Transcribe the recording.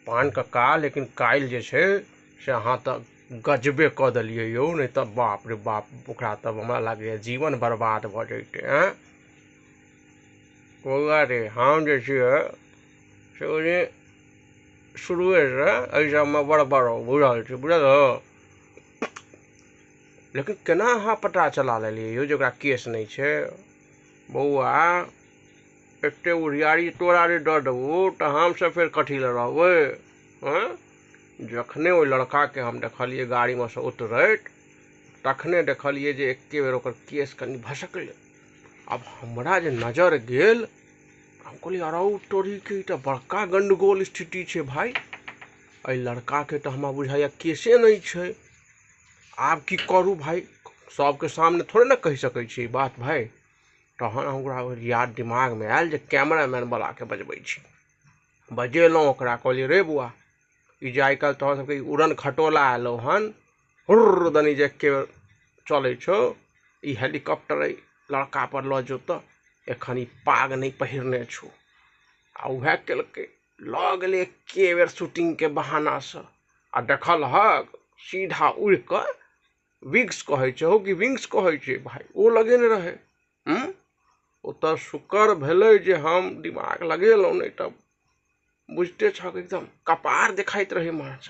पान कक्का लेकिन काल्हि जे छै से अहाँ तऽ गजबे कऽ देलियै यौ, नहीं तऽ बाप रे बाप ओकरा तब हमरा लागैए जीवन बर्बाद भऽ जैतै। बौआ रे हम जे छियै से ओहि शुरुए से एहि सबमे बड़ बुझल छै, बुझल। लेकिन केना अहाँ पता चला लेलियै यौ जे ओकरा केस नहीं छै? बौआ एते उधियारी तोरा जे दऽ देबू तऽ हमसब फेर कथी लए रहबै? जखने ओहि लड़काके हम देखलियै गाड़ीमे से उतरैत तखने देखलियै जे एके बेर ओकर केस कनि भसकलै। अब हमरा जे नजर गेल हम कहलियै अरौ तोरीके ई तऽ बड़का गंडगोल स्थिति छै भाई। एहि लड़काके तऽ हमरा बुझाइए केसे नहीं छै। आब की करू भाई? सबके सामने थोड़े ना कहि सकै छी बात भाई। तहन हमरा याद दिमागमे आयल जे कैमरामैनवलाके बजबै छी। बजेलहुँ ओकरा, कहलियै रे बौआ ई जे आइ काल्हि तोहर सबके उड़न खटोला एलौ हन, हुर्र दनी जे एके बेर चलै छौ, ई हेलीकॉप्टर एहि लड़का पर लऽ जो तऽ एखन ई पाग नहीं पहिरने छौ। आ उएह केलकै, लऽ गेलै एके बेर शूटिंगके बहानासँ आ देखलहक सीधा उड़ि कऽ विंग्स कहै छै हो कि विंग्स कहै छै भाई, ओ लगेने रहै। ओतऽ शुक्र भेलै जे हम दिमाग लगेलहुँ, नहीं तऽ बुझते छक एकदम कपार देखाइत रहे महाराज।